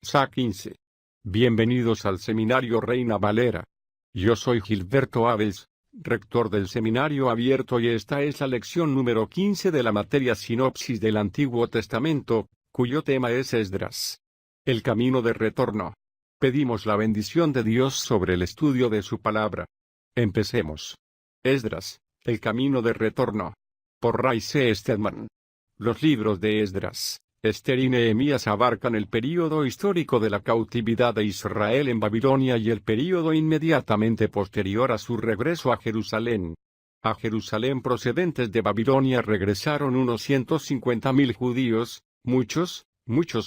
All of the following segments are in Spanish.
Sa 15. Bienvenidos al Seminario Reina Valera. Yo soy Gilberto Abels, rector del Seminario Abierto, y esta es la lección número 15 de la materia Sinopsis del Antiguo Testamento, cuyo tema es Esdras. El camino de retorno. Pedimos la bendición de Dios sobre el estudio de su palabra. Empecemos. Esdras, el camino de retorno. Por Ray C. Stedman. Los libros de Esdras, Esther y Nehemías abarcan el período histórico de la cautividad de Israel en Babilonia y el período inmediatamente posterior a su regreso a Jerusalén. A Jerusalén procedentes de Babilonia regresaron unos 150.000 judíos, muchos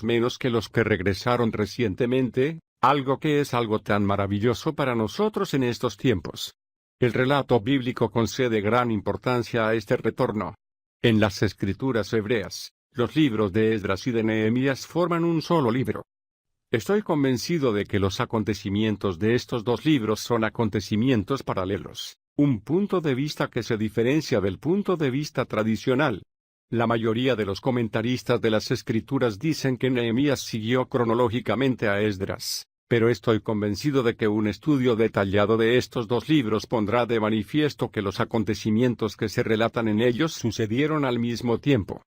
menos que los que regresaron recientemente, algo que es algo tan maravilloso para nosotros en estos tiempos. El relato bíblico concede gran importancia a este retorno. En las escrituras hebreas, los libros de Esdras y de Nehemías forman un solo libro. Estoy convencido de que los acontecimientos de estos dos libros son acontecimientos paralelos, un punto de vista que se diferencia del punto de vista tradicional. La mayoría de los comentaristas de las escrituras dicen que Nehemías siguió cronológicamente a Esdras, pero estoy convencido de que un estudio detallado de estos dos libros pondrá de manifiesto que los acontecimientos que se relatan en ellos sucedieron al mismo tiempo.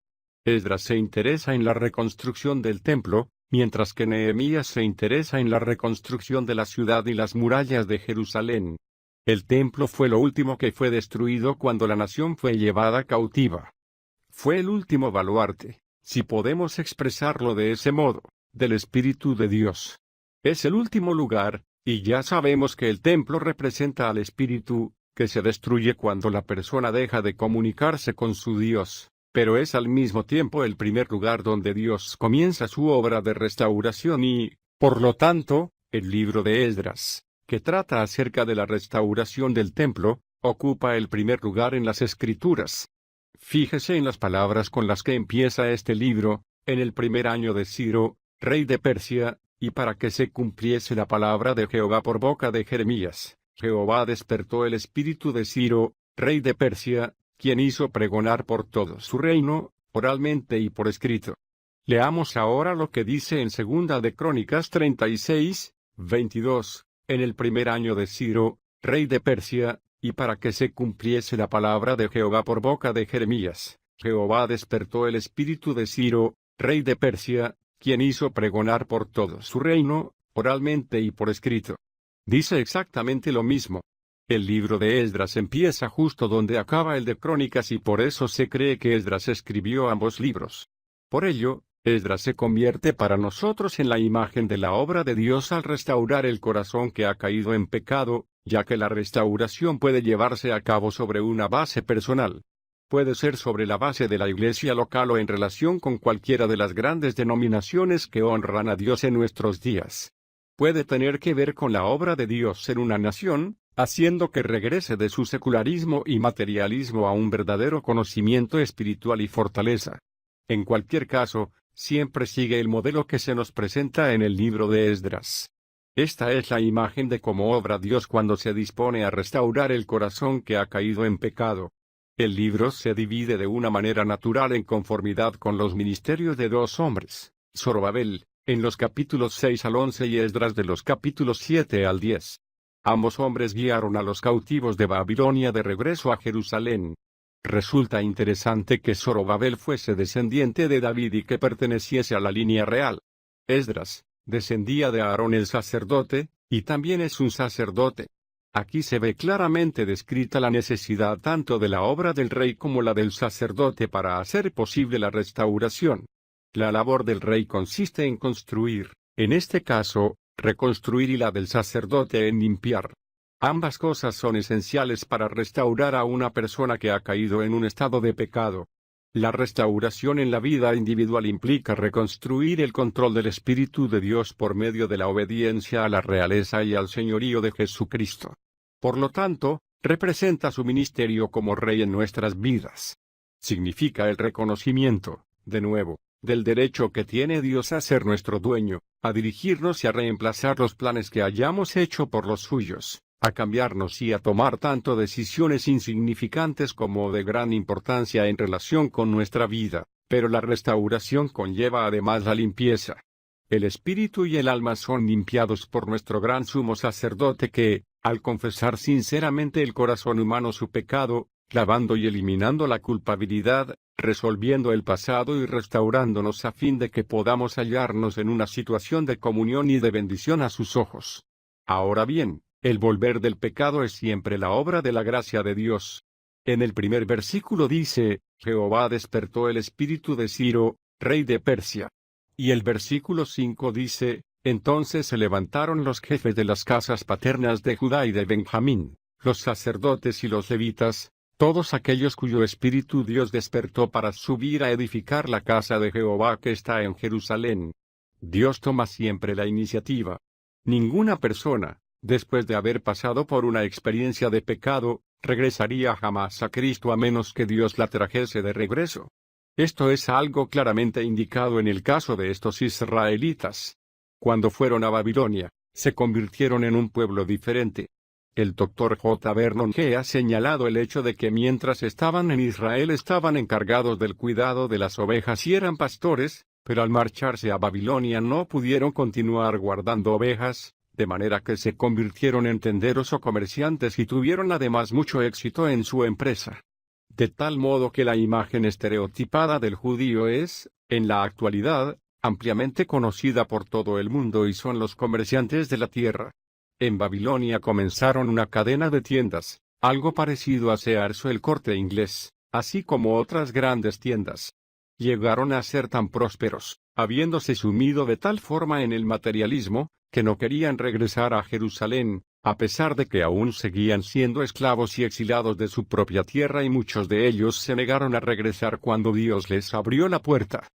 Esdras se interesa en la reconstrucción del templo, mientras que Nehemías se interesa en la reconstrucción de la ciudad y las murallas de Jerusalén. El templo fue lo último que fue destruido cuando la nación fue llevada cautiva. Fue el último baluarte, si podemos expresarlo de ese modo, del Espíritu de Dios. Es el último lugar, y ya sabemos que el templo representa al Espíritu, que se destruye cuando la persona deja de comunicarse con su Dios. Pero es al mismo tiempo el primer lugar donde Dios comienza su obra de restauración y, por lo tanto, el libro de Esdras, que trata acerca de la restauración del templo, ocupa el primer lugar en las Escrituras. Fíjese en las palabras con las que empieza este libro: en el primer año de Ciro, rey de Persia, y para que se cumpliese la palabra de Jehová por boca de Jeremías, Jehová despertó el espíritu de Ciro, rey de Persia, quien hizo pregonar por todo su reino, oralmente y por escrito. Leamos ahora lo que dice en 2 de Crónicas 36, 22, en el primer año de Ciro, rey de Persia, y para que se cumpliese la palabra de Jehová por boca de Jeremías, Jehová despertó el espíritu de Ciro, rey de Persia, quien hizo pregonar por todo su reino, oralmente y por escrito. Dice exactamente lo mismo. El libro de Esdras empieza justo donde acaba el de Crónicas y por eso se cree que Esdras escribió ambos libros. Por ello, Esdras se convierte para nosotros en la imagen de la obra de Dios al restaurar el corazón que ha caído en pecado, ya que la restauración puede llevarse a cabo sobre una base personal. Puede ser sobre la base de la iglesia local o en relación con cualquiera de las grandes denominaciones que honran a Dios en nuestros días. Puede tener que ver con la obra de Dios en una nación, haciendo que regrese de su secularismo y materialismo a un verdadero conocimiento espiritual y fortaleza. En cualquier caso, siempre sigue el modelo que se nos presenta en el libro de Esdras. Esta es la imagen de cómo obra Dios cuando se dispone a restaurar el corazón que ha caído en pecado. El libro se divide de una manera natural en conformidad con los ministerios de dos hombres, Zorobabel, en los capítulos 6 al 11 y Esdras de los capítulos 7 al 10. Ambos hombres guiaron a los cautivos de Babilonia de regreso a Jerusalén. Resulta interesante que Zorobabel fuese descendiente de David y que perteneciese a la línea real. Esdras descendía de Aarón el sacerdote, y también es un sacerdote. Aquí se ve claramente descrita la necesidad tanto de la obra del rey como la del sacerdote para hacer posible la restauración. La labor del rey consiste en construir, en este caso, reconstruir, y la del sacerdote en limpiar. Ambas cosas son esenciales para restaurar a una persona que ha caído en un estado de pecado. La restauración en la vida individual implica reconstruir el control del Espíritu de Dios por medio de la obediencia a la realeza y al señorío de Jesucristo. Por lo tanto, representa su ministerio como rey en nuestras vidas. Significa el reconocimiento, de nuevo, del derecho que tiene Dios a ser nuestro dueño, a dirigirnos y a reemplazar los planes que hayamos hecho por los suyos, a cambiarnos y a tomar tanto decisiones insignificantes como de gran importancia en relación con nuestra vida, pero la restauración conlleva además la limpieza. El espíritu y el alma son limpiados por nuestro gran sumo sacerdote que, al confesar sinceramente el corazón humano su pecado, lavando y eliminando la culpabilidad, resolviendo el pasado y restaurándonos a fin de que podamos hallarnos en una situación de comunión y de bendición a sus ojos. Ahora bien, el volver del pecado es siempre la obra de la gracia de Dios. En el primer versículo dice, Jehová despertó el espíritu de Ciro, rey de Persia. Y el versículo 5 dice, entonces se levantaron los jefes de las casas paternas de Judá y de Benjamín, los sacerdotes y los levitas, todos aquellos cuyo espíritu Dios despertó para subir a edificar la casa de Jehová que está en Jerusalén. Dios toma siempre la iniciativa. Ninguna persona, después de haber pasado por una experiencia de pecado, regresaría jamás a Cristo a menos que Dios la trajese de regreso. Esto es algo claramente indicado en el caso de estos israelitas. Cuando fueron a Babilonia, se convirtieron en un pueblo diferente. El Dr. J. Vernon G. ha señalado el hecho de que mientras estaban en Israel estaban encargados del cuidado de las ovejas y eran pastores, pero al marcharse a Babilonia no pudieron continuar guardando ovejas, de manera que se convirtieron en tenderos o comerciantes y tuvieron además mucho éxito en su empresa. De tal modo que la imagen estereotipada del judío es, en la actualidad, ampliamente conocida por todo el mundo y son los comerciantes de la tierra. En Babilonia comenzaron una cadena de tiendas, algo parecido a Sears o el Corte Inglés, así como otras grandes tiendas. Llegaron a ser tan prósperos, habiéndose sumido de tal forma en el materialismo, que no querían regresar a Jerusalén, a pesar de que aún seguían siendo esclavos y exilados de su propia tierra y muchos de ellos se negaron a regresar cuando Dios les abrió la puerta.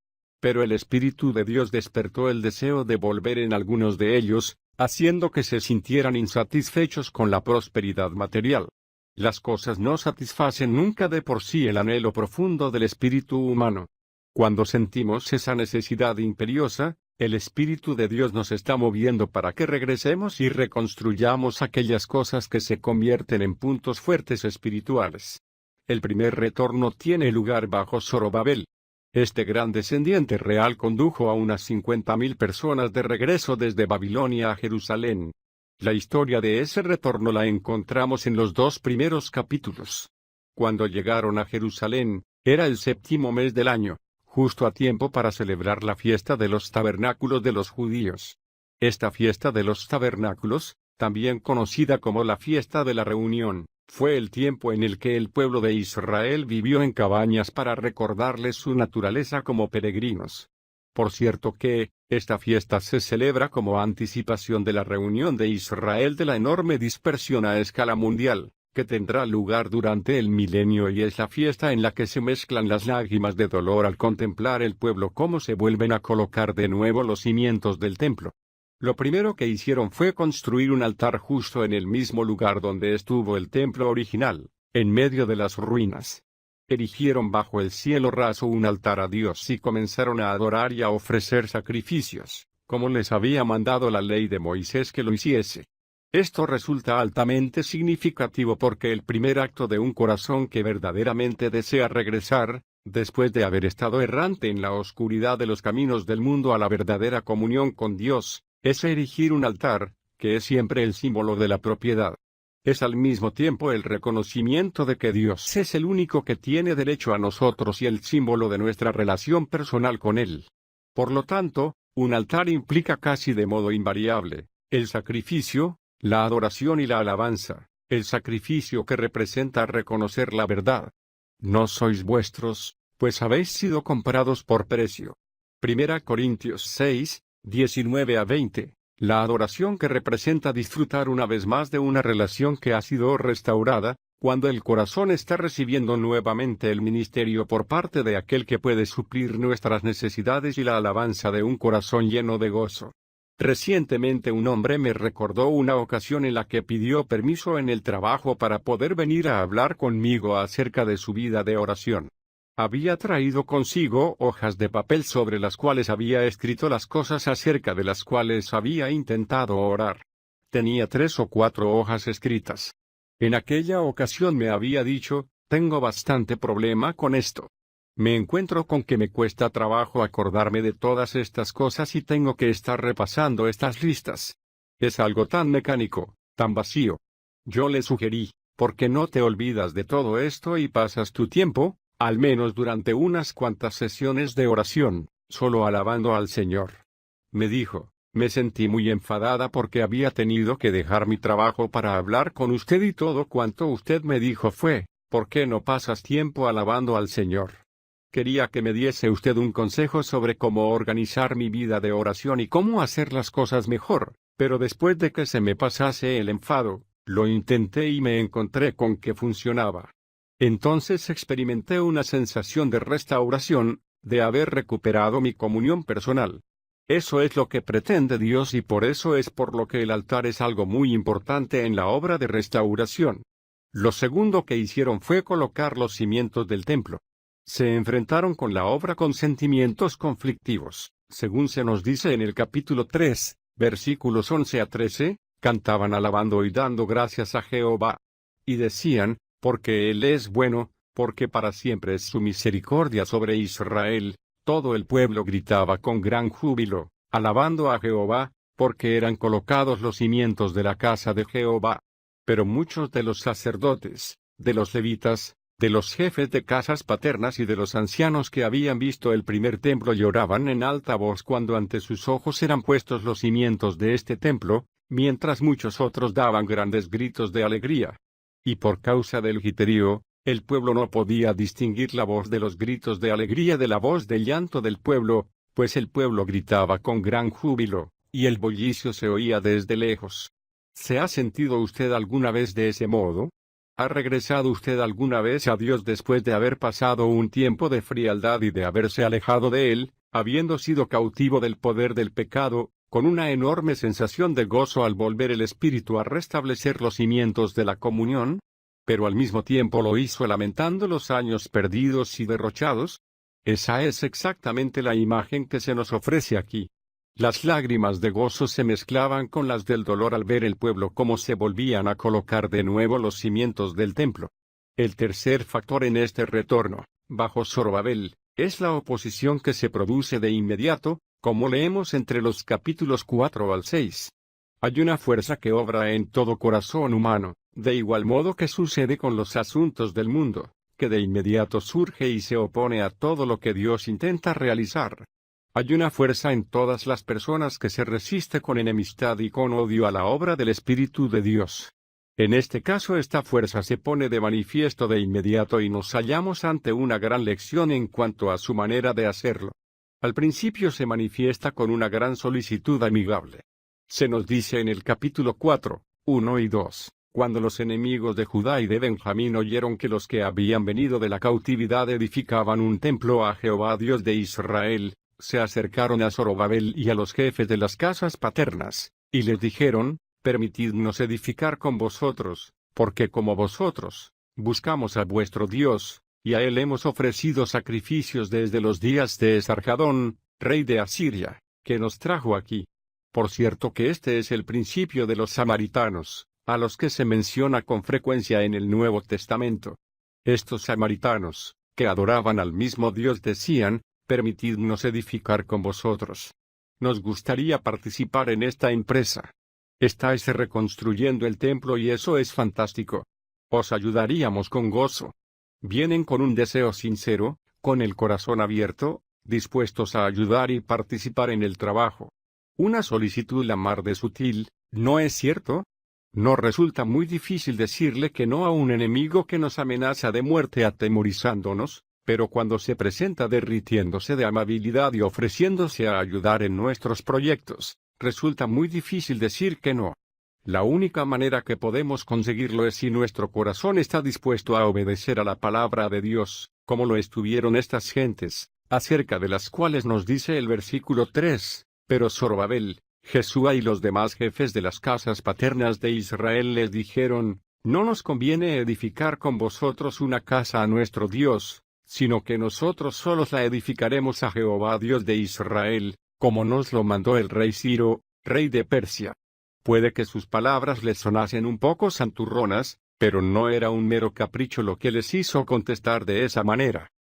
Pero el Espíritu de Dios despertó el deseo de volver en algunos de ellos, haciendo que se sintieran insatisfechos con la prosperidad material. Las cosas no satisfacen nunca de por sí el anhelo profundo del espíritu humano. Cuando sentimos esa necesidad imperiosa, el Espíritu de Dios nos está moviendo para que regresemos y reconstruyamos aquellas cosas que se convierten en puntos fuertes espirituales. El primer retorno tiene lugar bajo Zorobabel. Este gran descendiente real condujo a unas 50.000 personas de regreso desde Babilonia a Jerusalén. La historia de ese retorno la encontramos en los 2 primeros capítulos. Cuando llegaron a Jerusalén, era el 7º mes del año, justo a tiempo para celebrar la fiesta de los tabernáculos de los judíos. Esta fiesta de los tabernáculos, también conocida como la fiesta de la reunión, fue el tiempo en el que el pueblo de Israel vivió en cabañas para recordarles su naturaleza como peregrinos. Por cierto que, esta fiesta se celebra como anticipación de la reunión de Israel de la enorme dispersión a escala mundial, que tendrá lugar durante el milenio y es la fiesta en la que se mezclan las lágrimas de dolor al contemplar el pueblo cómo se vuelven a colocar de nuevo los cimientos del templo. Lo primero que hicieron fue construir un altar justo en el mismo lugar donde estuvo el templo original, en medio de las ruinas. Erigieron bajo el cielo raso un altar a Dios y comenzaron a adorar y a ofrecer sacrificios, como les había mandado la ley de Moisés que lo hiciese. Esto resulta altamente significativo porque el primer acto de un corazón que verdaderamente desea regresar, después de haber estado errante en la oscuridad de los caminos del mundo a la verdadera comunión con Dios, es erigir un altar, que es siempre el símbolo de la propiedad. Es al mismo tiempo el reconocimiento de que Dios es el único que tiene derecho a nosotros y el símbolo de nuestra relación personal con Él. Por lo tanto, un altar implica casi de modo invariable el sacrificio, la adoración y la alabanza, el sacrificio que representa reconocer la verdad. No sois vuestros, pues habéis sido comprados por precio. 1 Corintios 6, 19 a 20. La adoración que representa disfrutar una vez más de una relación que ha sido restaurada, cuando el corazón está recibiendo nuevamente el ministerio por parte de aquel que puede suplir nuestras necesidades y la alabanza de un corazón lleno de gozo. Recientemente un hombre me recordó una ocasión en la que pidió permiso en el trabajo para poder venir a hablar conmigo acerca de su vida de oración. Había traído consigo hojas de papel sobre las cuales había escrito las cosas acerca de las cuales había intentado orar. Tenía 3 o 4 hojas escritas. En aquella ocasión me había dicho, tengo bastante problema con esto. Me encuentro con que me cuesta trabajo acordarme de todas estas cosas y tengo que estar repasando estas listas. Es algo tan mecánico, tan vacío. Yo le sugerí, ¿por qué no te olvidas de todo esto y pasas tu tiempo, al menos durante unas cuantas sesiones de oración, solo alabando al Señor? Me dijo. Me sentí muy enfadada porque había tenido que dejar mi trabajo para hablar con usted y todo cuanto usted me dijo fue, ¿por qué no pasas tiempo alabando al Señor? Quería que me diese usted un consejo sobre cómo organizar mi vida de oración y cómo hacer las cosas mejor, pero después de que se me pasase el enfado, lo intenté y me encontré con que funcionaba. Entonces experimenté una sensación de restauración, de haber recuperado mi comunión personal. Eso es lo que pretende Dios y por eso es por lo que el altar es algo muy importante en la obra de restauración. Lo segundo que hicieron fue colocar los cimientos del templo. Se enfrentaron con la obra con sentimientos conflictivos, según se nos dice en el capítulo 3, versículos 11 a 13, cantaban alabando y dando gracias a Jehová. Y decían, porque Él es bueno, porque para siempre es su misericordia sobre Israel. Todo el pueblo gritaba con gran júbilo, alabando a Jehová, porque eran colocados los cimientos de la casa de Jehová. Pero muchos de los sacerdotes, de los levitas, de los jefes de casas paternas y de los ancianos que habían visto el primer templo lloraban en alta voz cuando ante sus ojos eran puestos los cimientos de este templo, mientras muchos otros daban grandes gritos de alegría. Y por causa del griterío, el pueblo no podía distinguir la voz de los gritos de alegría de la voz de llanto del pueblo, pues el pueblo gritaba con gran júbilo, y el bullicio se oía desde lejos. ¿Se ha sentido usted alguna vez de ese modo? ¿Ha regresado usted alguna vez a Dios después de haber pasado un tiempo de frialdad y de haberse alejado de Él, habiendo sido cautivo del poder del pecado, con una enorme sensación de gozo al volver el Espíritu a restablecer los cimientos de la comunión? Pero al mismo tiempo lo hizo lamentando los años perdidos y derrochados. Esa es exactamente la imagen que se nos ofrece aquí. Las lágrimas de gozo se mezclaban con las del dolor al ver el pueblo cómo se volvían a colocar de nuevo los cimientos del templo. El tercer factor en este retorno, bajo Zorobabel, es la oposición que se produce de inmediato, como leemos entre los capítulos 4 al 6. Hay una fuerza que obra en todo corazón humano, de igual modo que sucede con los asuntos del mundo, que de inmediato surge y se opone a todo lo que Dios intenta realizar. Hay una fuerza en todas las personas que se resiste con enemistad y con odio a la obra del Espíritu de Dios. En este caso esta fuerza se pone de manifiesto de inmediato y nos hallamos ante una gran lección en cuanto a su manera de hacerlo. Al principio se manifiesta con una gran solicitud amigable. Se nos dice en el capítulo 4, 1 y 2, cuando los enemigos de Judá y de Benjamín oyeron que los que habían venido de la cautividad edificaban un templo a Jehová Dios de Israel, se acercaron a Zorobabel y a los jefes de las casas paternas, y les dijeron, permitidnos edificar con vosotros, porque como vosotros, buscamos a vuestro Dios, y a él hemos ofrecido sacrificios desde los días de Esarhadón, rey de Asiria, que nos trajo aquí. Por cierto que este es el principio de los samaritanos, a los que se menciona con frecuencia en el Nuevo Testamento. Estos samaritanos, que adoraban al mismo Dios decían, permitidnos edificar con vosotros. Nos gustaría participar en esta empresa. Estáis reconstruyendo el templo y eso es fantástico. Os ayudaríamos con gozo. Vienen con un deseo sincero, con el corazón abierto, dispuestos a ayudar y participar en el trabajo. Una solicitud la mar de sutil, ¿no es cierto? No resulta muy difícil decirle que no a un enemigo que nos amenaza de muerte atemorizándonos, pero cuando se presenta derritiéndose de amabilidad y ofreciéndose a ayudar en nuestros proyectos, resulta muy difícil decir que no. La única manera que podemos conseguirlo es si nuestro corazón está dispuesto a obedecer a la palabra de Dios, como lo estuvieron estas gentes, acerca de las cuales nos dice el versículo 3, pero Zorobabel, Jesúa y los demás jefes de las casas paternas de Israel les dijeron, no nos conviene edificar con vosotros una casa a nuestro Dios, sino que nosotros solos la edificaremos a Jehová Dios de Israel, como nos lo mandó el rey Ciro, rey de Persia. Puede que sus palabras les sonasen un poco santurronas, pero no era un mero capricho lo que les hizo contestar de esa manera.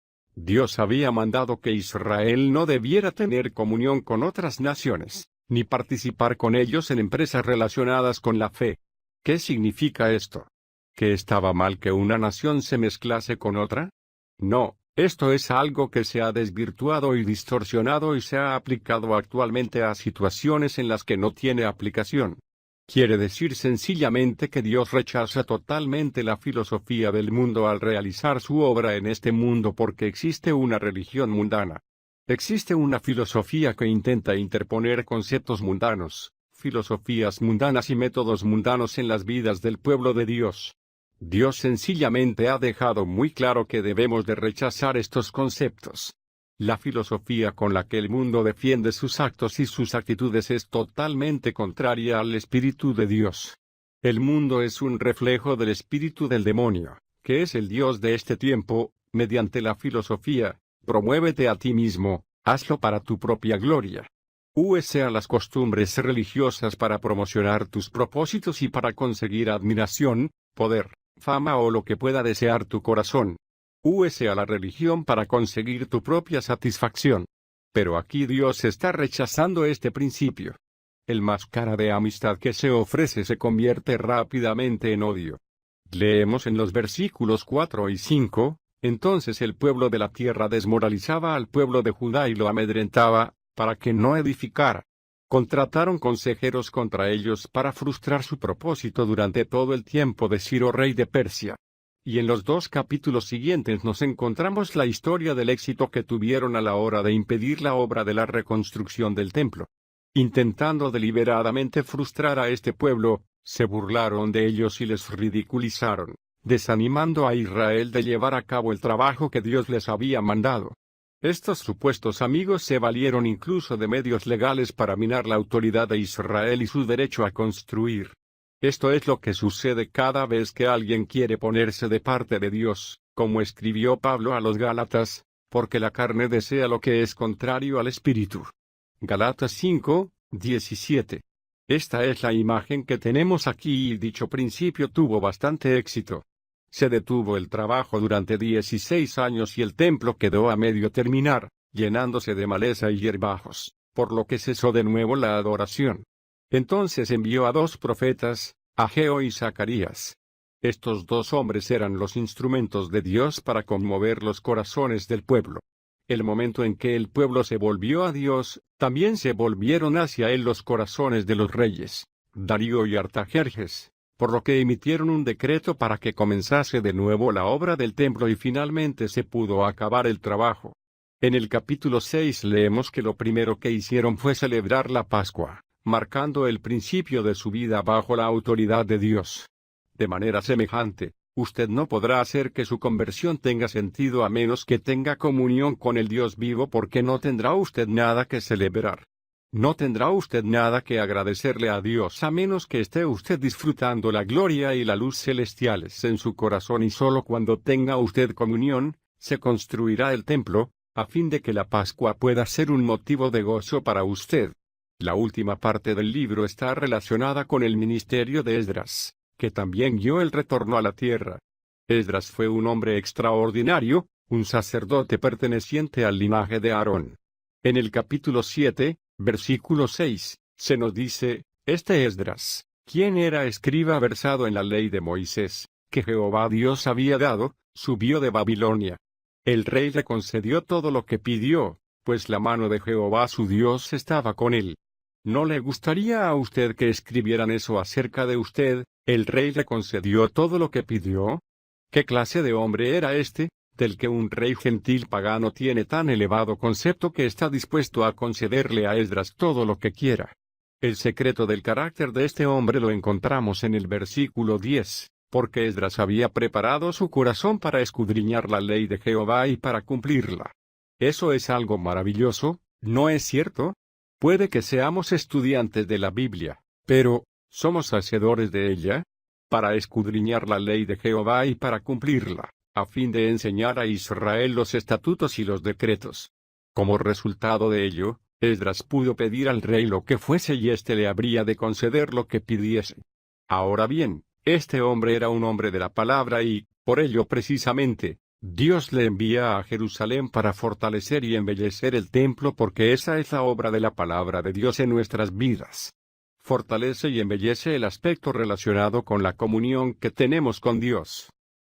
Dios había mandado que Israel no debiera tener comunión con otras naciones, ni participar con ellos en empresas relacionadas con la fe. ¿Qué significa esto? ¿Que estaba mal que una nación se mezclase con otra? No, esto es algo que se ha desvirtuado y distorsionado y se ha aplicado actualmente a situaciones en las que no tiene aplicación. Quiere decir sencillamente que Dios rechaza totalmente la filosofía del mundo al realizar su obra en este mundo porque existe una religión mundana. Existe una filosofía que intenta interponer conceptos mundanos, filosofías mundanas y métodos mundanos en las vidas del pueblo de Dios. Dios sencillamente ha dejado muy claro que debemos de rechazar estos conceptos. La filosofía con la que el mundo defiende sus actos y sus actitudes es totalmente contraria al Espíritu de Dios. El mundo es un reflejo del espíritu del demonio, que es el Dios de este tiempo. Mediante la filosofía, promuévete a ti mismo, hazlo para tu propia gloria. Úese a las costumbres religiosas para promocionar tus propósitos y para conseguir admiración, poder, fama o lo que pueda desear tu corazón. Úese a la religión para conseguir tu propia satisfacción. Pero aquí Dios está rechazando este principio. El máscara de amistad que se ofrece se convierte rápidamente en odio. Leemos en los versículos 4 y 5, entonces el pueblo de la tierra desmoralizaba al pueblo de Judá y lo amedrentaba, para que no edificara. Contrataron consejeros contra ellos para frustrar su propósito durante todo el tiempo de Ciro rey de Persia. Y en los 2 capítulos siguientes nos encontramos la historia del éxito que tuvieron a la hora de impedir la obra de la reconstrucción del templo. Intentando deliberadamente frustrar a este pueblo, se burlaron de ellos y les ridiculizaron, desanimando a Israel de llevar a cabo el trabajo que Dios les había mandado. Estos supuestos amigos se valieron incluso de medios legales para minar la autoridad de Israel y su derecho a construir. Esto es lo que sucede cada vez que alguien quiere ponerse de parte de Dios, como escribió Pablo a los Gálatas, porque la carne desea lo que es contrario al Espíritu. Gálatas 5, 17. Esta es la imagen que tenemos aquí y dicho principio tuvo bastante éxito. Se detuvo el trabajo durante 16 años y el templo quedó a medio terminar, llenándose de maleza y hierbajos, por lo que cesó de nuevo la adoración. Entonces envió a 2 profetas, Ageo y Zacarías. Estos 2 hombres eran los instrumentos de Dios para conmover los corazones del pueblo. El momento en que el pueblo se volvió a Dios, también se volvieron hacia él los corazones de los reyes, Darío y Artajerjes, por lo que emitieron un decreto para que comenzase de nuevo la obra del templo y finalmente se pudo acabar el trabajo. En el capítulo 6 leemos que lo primero que hicieron fue celebrar la Pascua, marcando el principio de su vida bajo la autoridad de Dios. De manera semejante, usted no podrá hacer que su conversión tenga sentido a menos que tenga comunión con el Dios vivo porque no tendrá usted nada que celebrar. No tendrá usted nada que agradecerle a Dios a menos que esté usted disfrutando la gloria y la luz celestiales en su corazón y solo cuando tenga usted comunión, se construirá el templo, a fin de que la Pascua pueda ser un motivo de gozo para usted. La última parte del libro está relacionada con el ministerio de Esdras, que también guió el retorno a la tierra. Esdras fue un hombre extraordinario, un sacerdote perteneciente al linaje de Aarón. En el capítulo 7, versículo 6, se nos dice, este Esdras, quien era escriba versado en la ley de Moisés, que Jehová Dios había dado, subió de Babilonia. El rey le concedió todo lo que pidió, pues la mano de Jehová su Dios estaba con él. ¿No le gustaría a usted que escribieran eso acerca de usted? ¿El rey le concedió todo lo que pidió? ¿Qué clase de hombre era este, del que un rey gentil pagano tiene tan elevado concepto que está dispuesto a concederle a Esdras todo lo que quiera? El secreto del carácter de este hombre lo encontramos en el versículo 10, porque Esdras había preparado su corazón para escudriñar la ley de Jehová y para cumplirla. Eso es algo maravilloso, ¿no es cierto? Puede que seamos estudiantes de la Biblia, pero, ¿somos hacedores de ella? Para escudriñar la ley de Jehová y para cumplirla, a fin de enseñar a Israel los estatutos y los decretos. Como resultado de ello, Esdras pudo pedir al rey lo que fuese y éste le habría de conceder lo que pidiese. Ahora bien, este hombre era un hombre de la palabra y, por ello precisamente, Dios le envía a Jerusalén para fortalecer y embellecer el templo porque esa es la obra de la palabra de Dios en nuestras vidas. Fortalece y embellece el aspecto relacionado con la comunión que tenemos con Dios.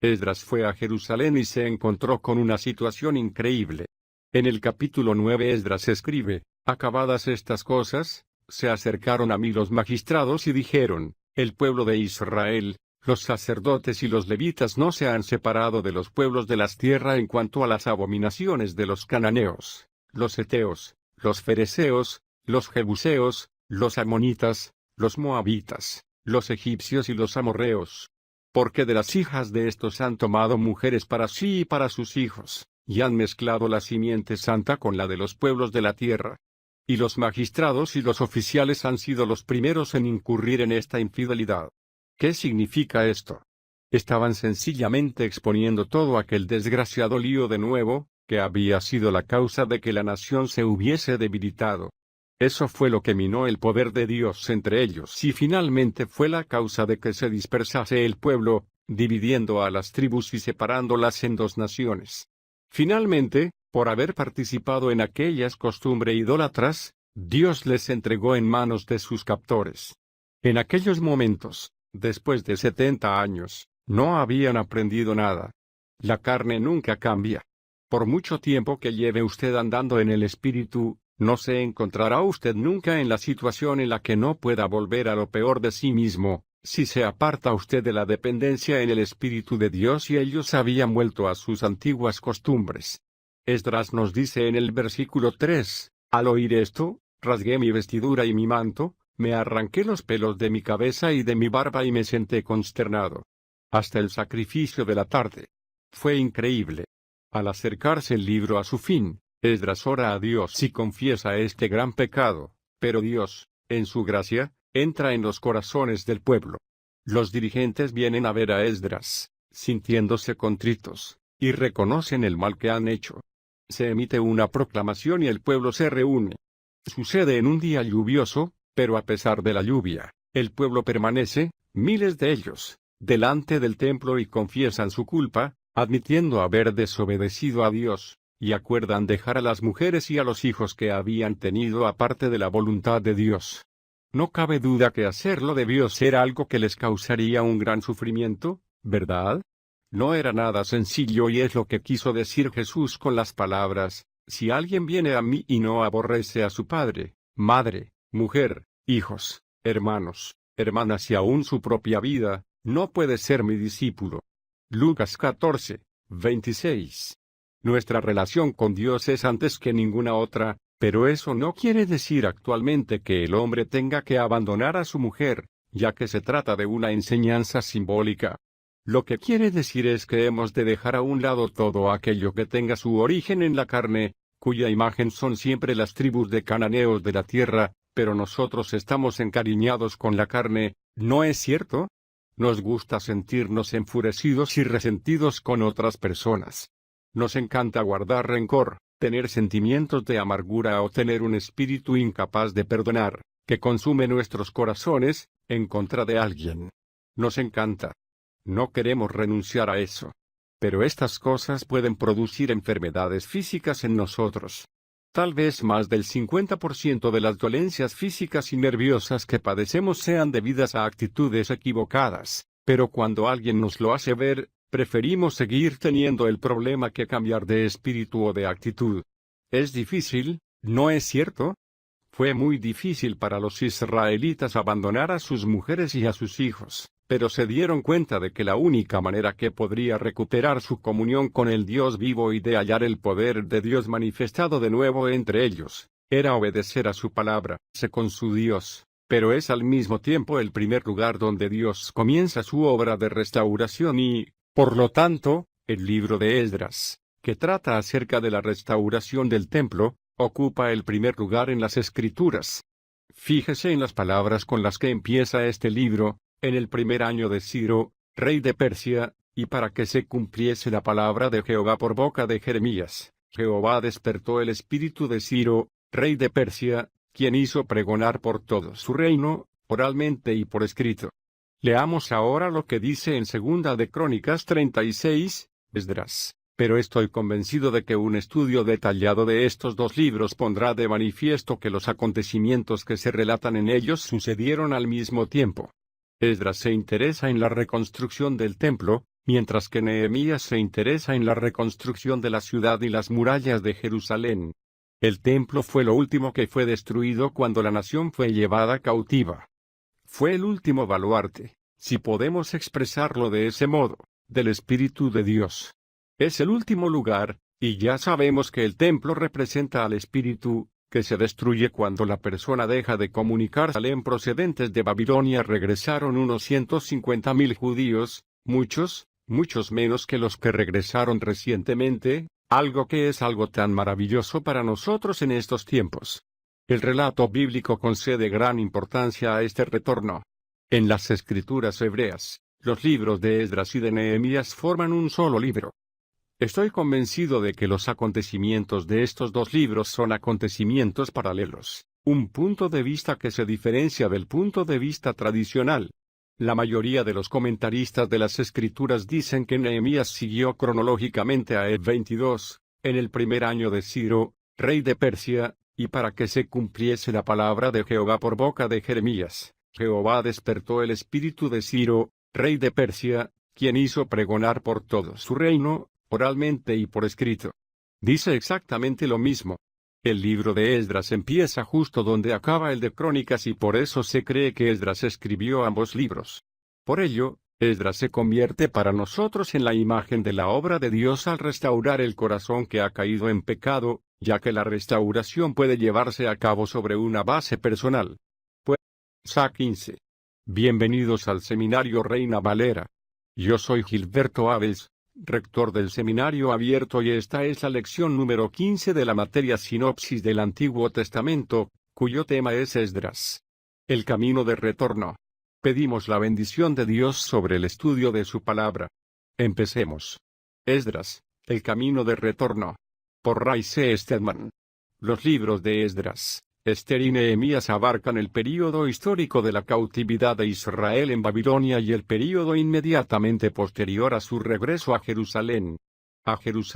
Esdras fue a Jerusalén y se encontró con una situación increíble. En el capítulo 9 Esdras escribe: acabadas estas cosas, se acercaron a mí los magistrados y dijeron: el pueblo de Israel, los sacerdotes y los levitas no se han separado de los pueblos de las tierras en cuanto a las abominaciones de los cananeos, los heteos, los fereceos, los jebuseos, los amonitas, los moabitas, los egipcios y los amorreos. Porque de las hijas de estos han tomado mujeres para sí y para sus hijos, y han mezclado la simiente santa con la de los pueblos de la tierra. Y los magistrados y los oficiales han sido los primeros en incurrir en esta infidelidad. ¿Qué significa esto? Estaban sencillamente exponiendo todo aquel desgraciado lío de nuevo, que había sido la causa de que la nación se hubiese debilitado. Eso fue lo que minó el poder de Dios entre ellos y finalmente fue la causa de que se dispersase el pueblo, dividiendo a las tribus y separándolas en dos naciones. Finalmente, por haber participado en aquellas costumbres idólatras, Dios les entregó en manos de sus captores. En aquellos momentos, después de 70 años, no habían aprendido nada. La carne nunca cambia. Por mucho tiempo que lleve usted andando en el Espíritu, no se encontrará usted nunca en la situación en la que no pueda volver a lo peor de sí mismo, si se aparta usted de la dependencia en el Espíritu de Dios y ellos habían vuelto a sus antiguas costumbres. Esdras nos dice en el versículo 3, al oír esto, rasgué mi vestidura y mi manto, me arranqué los pelos de mi cabeza y de mi barba y me senté consternado. Hasta el sacrificio de la tarde. Fue increíble. Al acercarse el libro a su fin, Esdras ora a Dios y confiesa este gran pecado, pero Dios, en su gracia, entra en los corazones del pueblo. Los dirigentes vienen a ver a Esdras, sintiéndose contritos, y reconocen el mal que han hecho. Se emite una proclamación y el pueblo se reúne. Sucede en un día lluvioso, pero a pesar de la lluvia, el pueblo permanece, miles de ellos, delante del templo y confiesan su culpa, admitiendo haber desobedecido a Dios, y acuerdan dejar a las mujeres y a los hijos que habían tenido aparte de la voluntad de Dios. No cabe duda que hacerlo debió ser algo que les causaría un gran sufrimiento, ¿verdad? No era nada sencillo y es lo que quiso decir Jesús con las palabras: si alguien viene a mí y no aborrece a su padre, madre, mujer, hijos, hermanos, hermanas y aún su propia vida, no puede ser mi discípulo. Lucas 14, 26. Nuestra relación con Dios es antes que ninguna otra, pero eso no quiere decir actualmente que el hombre tenga que abandonar a su mujer, ya que se trata de una enseñanza simbólica. Lo que quiere decir es que hemos de dejar a un lado todo aquello que tenga su origen en la carne, cuya imagen son siempre las tribus de cananeos de la tierra, pero nosotros estamos encariñados con la carne, ¿no es cierto? Nos gusta sentirnos enfurecidos y resentidos con otras personas. Nos encanta guardar rencor, tener sentimientos de amargura o tener un espíritu incapaz de perdonar, que consume nuestros corazones, en contra de alguien. Nos encanta. No queremos renunciar a eso. Pero estas cosas pueden producir enfermedades físicas en nosotros. Tal vez más del 50% de las dolencias físicas y nerviosas que padecemos sean debidas a actitudes equivocadas, pero cuando alguien nos lo hace ver, preferimos seguir teniendo el problema que cambiar de espíritu o de actitud. Es difícil, ¿no es cierto? Fue muy difícil para los israelitas abandonar a sus mujeres y a sus hijos, pero se dieron cuenta de que la única manera que podría recuperar su comunión con el Dios vivo y de hallar el poder de Dios manifestado de nuevo entre ellos, era obedecer a su palabra, con su Dios, pero es al mismo tiempo el primer lugar donde Dios comienza su obra de restauración y, por lo tanto, el libro de Esdras, que trata acerca de la restauración del templo, ocupa el primer lugar en las Escrituras. Fíjese en las palabras con las que empieza este libro: en el primer año de Ciro, rey de Persia, y para que se cumpliese la palabra de Jehová por boca de Jeremías, Jehová despertó el espíritu de Ciro, rey de Persia, quien hizo pregonar por todo su reino, oralmente y por escrito. Leamos ahora lo que dice en 2 de Crónicas 36, Esdras, Pero estoy convencido de que un estudio detallado de estos dos libros pondrá de manifiesto que los acontecimientos que se relatan en ellos sucedieron al mismo tiempo. Esdras se interesa en la reconstrucción del templo, mientras que Nehemías se interesa en la reconstrucción de la ciudad y las murallas de Jerusalén. El templo fue lo último que fue destruido cuando la nación fue llevada cautiva. Fue el último baluarte, si podemos expresarlo de ese modo, del Espíritu de Dios. Es el último lugar, y ya sabemos que el templo representa al Espíritu, que se destruye cuando la persona deja de comunicar. Salem procedentes de Babilonia regresaron unos 150.000 judíos, muchos menos que los que regresaron recientemente, algo que es algo tan maravilloso para nosotros en estos tiempos. El relato bíblico concede gran importancia a este retorno. En las escrituras hebreas, los libros de Esdras y de Nehemías forman un solo libro. Estoy convencido de que los acontecimientos de estos dos libros son acontecimientos paralelos, un punto de vista que se diferencia del punto de vista tradicional. La mayoría de los comentaristas de las Escrituras dicen que Nehemías siguió cronológicamente a 22, en el primer año de Ciro, rey de Persia, y para que se cumpliese la palabra de Jehová por boca de Jeremías, Jehová despertó el espíritu de Ciro, rey de Persia, quien hizo pregonar por todo su reino, oralmente y por escrito. Dice exactamente lo mismo. El libro de Esdras empieza justo donde acaba el de Crónicas y por eso se cree que Esdras escribió ambos libros. Por ello, Esdras se convierte para nosotros en la imagen de la obra de Dios al restaurar el corazón que ha caído en pecado, ya que la restauración puede llevarse a cabo sobre una base personal. Pues, Sa 15. Bienvenidos al Seminario Reina Valera. Yo soy Gilberto Abels, rector del Seminario Abierto y esta es la lección número 15 de la materia Sinopsis del Antiguo Testamento, cuyo tema es Esdras. El camino de retorno. Pedimos la bendición de Dios sobre el estudio de su palabra. Empecemos. Esdras, el camino de retorno. Por Ray C. Stedman. Los libros de Esdras, Ester y Nehemías abarcan el período histórico de la cautividad de Israel en Babilonia y el período inmediatamente posterior a su regreso a Jerusalén.